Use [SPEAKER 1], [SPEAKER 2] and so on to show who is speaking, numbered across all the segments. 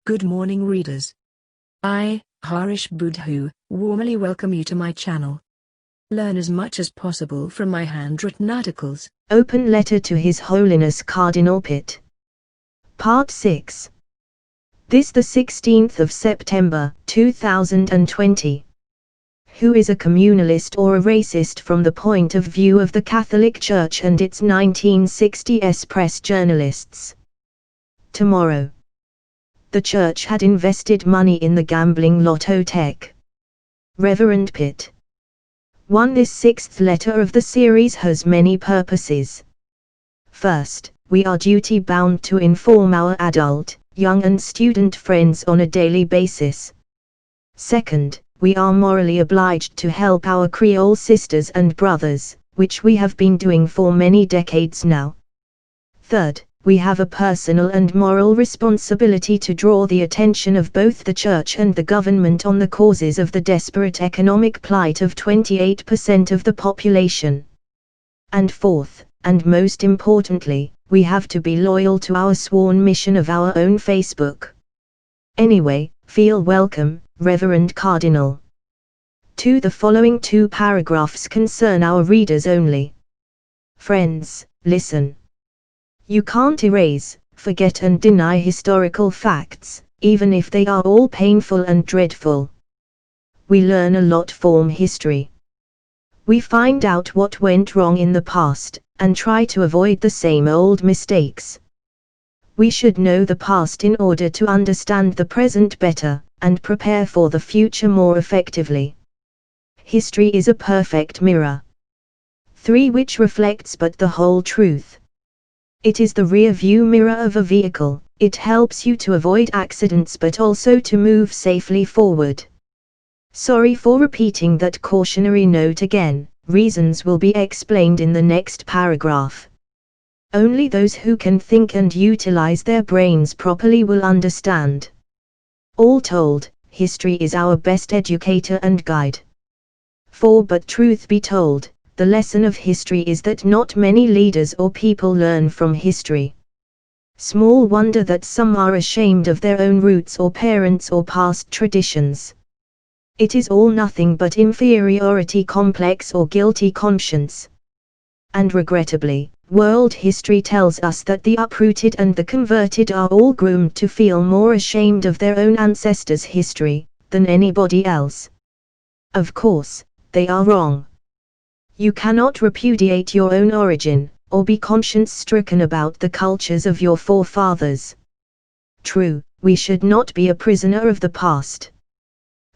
[SPEAKER 1] Good morning readers. I, Harish Budhu, warmly welcome you to my channel. Learn as much as possible from my handwritten articles.
[SPEAKER 2] Open Letter to His Holiness Cardinal Pitt. Part 6. This the 16th of September, 2020. Who is a communalist or a racist from the point of view of the Catholic Church and its 1960s press journalists? Tomorrow. The Church had invested money in the gambling Lottotech. Reverend Pitt. 1. This sixth letter of the series has many purposes. First, we are duty-bound to inform our adult, young and student friends on a daily basis. Second, we are morally obliged to help our Creole sisters and brothers, which we have been doing for many decades now. Third, we have a personal and moral responsibility to draw the attention of both the Church and the government on the causes of the desperate economic plight of 28% of the population. And fourth, and most importantly, we have to be loyal to our sworn mission of our own Facebook. Anyway, feel welcome, Reverend Cardinal. 2. The following 2 paragraphs concern our readers only. Friends, listen. You can't erase, forget and deny historical facts, even if they are all painful and dreadful. We learn a lot from history. We find out what went wrong in the past, and try to avoid the same old mistakes. We should know the past in order to understand the present better, and prepare for the future more effectively. History is a perfect mirror. 3. Which reflects but the whole truth. It is the rear-view mirror of a vehicle. It helps you to avoid accidents but also to move safely forward. Sorry for repeating that cautionary note again, reasons will be explained in the next paragraph. Only those who can think and utilize their brains properly will understand. All told, history is our best educator and guide. 4. But truth be told, the lesson of history is that not many leaders or people learn from history. Small wonder that some are ashamed of their own roots or parents or past traditions. It is all nothing but inferiority complex or guilty conscience. And regrettably, world history tells us that the uprooted and the converted are all groomed to feel more ashamed of their own ancestors' history than anybody else. Of course, they are wrong. You cannot repudiate your own origin, or be conscience-stricken about the cultures of your forefathers. True, we should not be a prisoner of the past.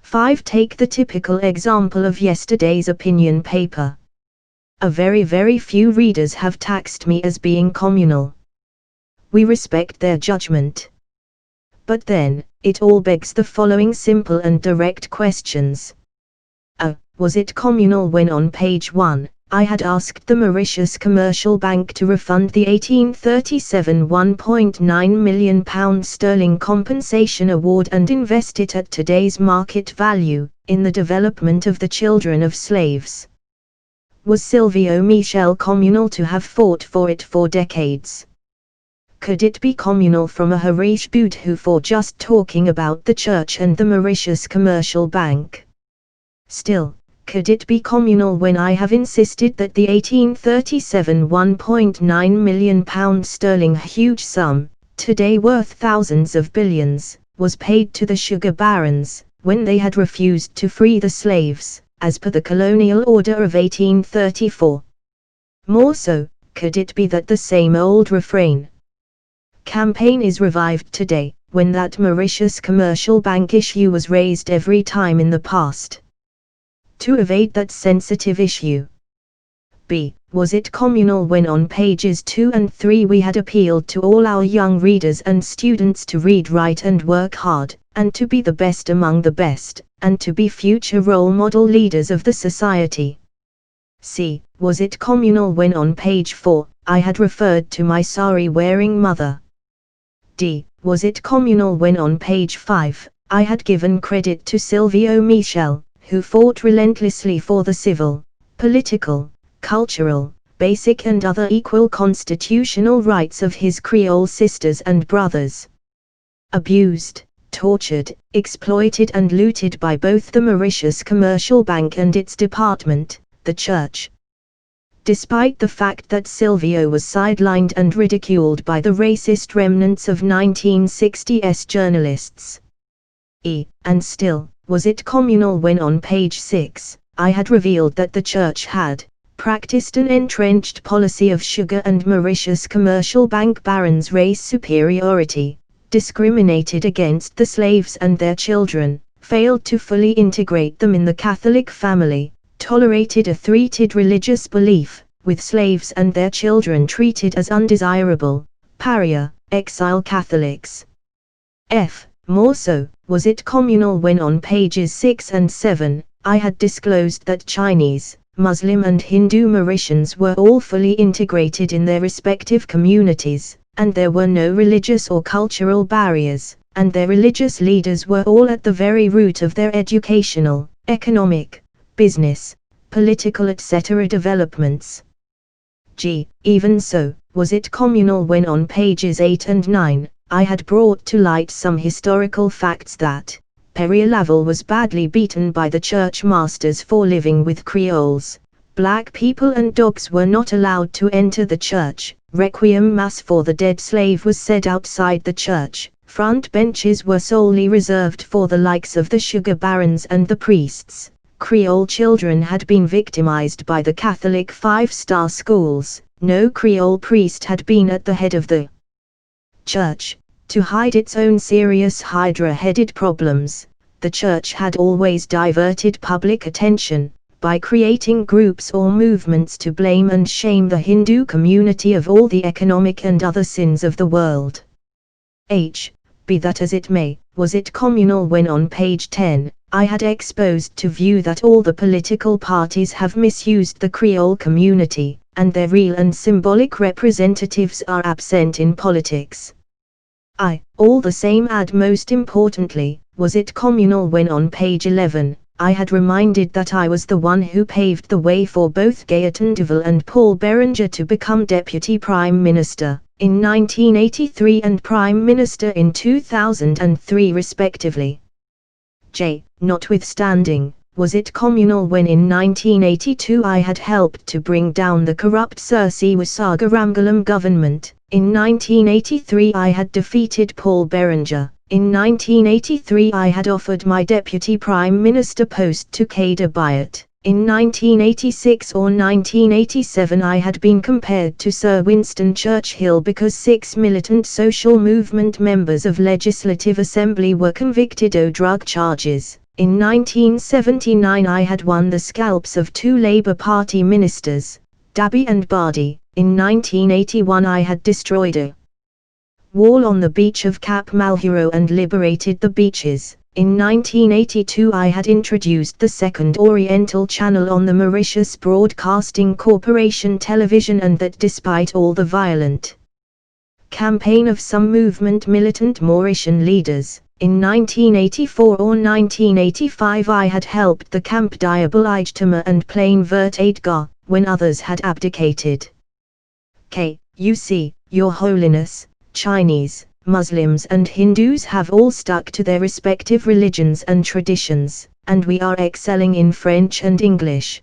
[SPEAKER 2] 5. Take the typical example of yesterday's opinion paper. A very few readers have taxed me as being communal. We respect their judgment. But then, it all begs the following simple and direct questions. Was it communal when on page 1, I had asked the Mauritius Commercial Bank to refund the 1837 £1.9 million sterling compensation award and invest it at today's market value, in the development of the children of slaves? Was Silvio Michel communal to have fought for it for decades? Could it be communal from a Harish Budhu for just talking about the church and the Mauritius Commercial Bank? Still, could it be communal when I have insisted that the 1837 £1.9 million sterling huge sum, today worth thousands of billions, was paid to the sugar barons, when they had refused to free the slaves, as per the colonial order of 1834? More so, could it be that the same old refrain campaign is revived today, when that Mauritius Commercial Bank issue was raised every time in the past? To evade that sensitive issue. B. Was it communal when on pages 2 and 3 we had appealed to all our young readers and students to read, write and work hard, and to be the best among the best, and to be future role model leaders of the society? C. Was it communal when on page 4, I had referred to my sari-wearing mother? D. Was it communal when on page 5, I had given credit to Silvio Michel, who fought relentlessly for the civil, political, cultural, basic and other equal constitutional rights of his Creole sisters and brothers? Abused, tortured, exploited and looted by both the Mauritius Commercial Bank and its department, the Church. Despite the fact that Silvio was sidelined and ridiculed by the racist remnants of 1960s journalists. And still, was it communal when on page 6, I had revealed that the Church had practiced an entrenched policy of sugar and Mauritius Commercial Bank barons' race superiority, discriminated against the slaves and their children, failed to fully integrate them in the Catholic family, tolerated a threated religious belief, with slaves and their children treated as undesirable, pariah, exile Catholics. More so, was it communal when on pages 6 and 7, I had disclosed that Chinese, Muslim and Hindu Mauritians were all fully integrated in their respective communities, and there were no religious or cultural barriers, and their religious leaders were all at the very root of their educational, economic, business, political etc. developments. Even so, was it communal when on pages 8 and 9, I had brought to light some historical facts that Pere Laval was badly beaten by the church masters for living with creoles, black people and dogs were not allowed to enter the church, requiem mass for the dead slave was said outside the church, front benches were solely reserved for the likes of the sugar barons and the priests. Creole children had been victimized by the Catholic five-star schools, no Creole priest had been at the head of the Church. To hide its own serious hydra-headed problems, the Church had always diverted public attention, by creating groups or movements to blame and shame the Hindu community of all the economic and other sins of the world. Be that as it may, was it communal when on page 10, I had exposed to view that all the political parties have misused the Creole community, and their real and symbolic representatives are absent in politics. All the same most importantly, was it communal when on page 11, I had reminded that I was the one who paved the way for both Gaëtan Duval and Paul Berenger to become Deputy Prime Minister, in 1983 and Prime Minister in 2003 respectively. Notwithstanding, was it communal when in 1982 I had helped to bring down the corrupt Sir Siwasaga government, in 1983 I had defeated Paul Berenger, in 1983 I had offered my Deputy Prime Minister post to Kader Bayat, in 1986 or 1987 I had been compared to Sir Winston Churchill because 6 militant social movement members of Legislative Assembly were convicted of drug charges. In 1979 I had won the scalps of 2 Labour Party ministers, Dabby and Bardi. In 1981 I had destroyed a wall on the beach of Cap Malhuro and liberated the beaches. In 1982 I had introduced the second Oriental channel on the Mauritius Broadcasting Corporation television, and that despite all the violent campaign of some movement militant Mauritian leaders, in 1984 or 1985 I had helped the Camp Diable Ijtama and Plain Vert Adgar, when others had abdicated. You see, Your Holiness, Chinese, Muslims and Hindus have all stuck to their respective religions and traditions, and we are excelling in French and English.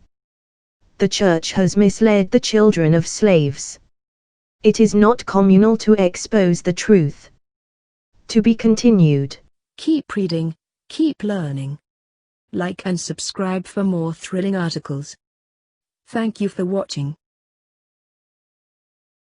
[SPEAKER 2] The Church has misled the children of slaves. It is not communal to expose the truth. To be continued.
[SPEAKER 1] Keep reading, keep learning. Like and subscribe for more thrilling articles. Thank you for watching.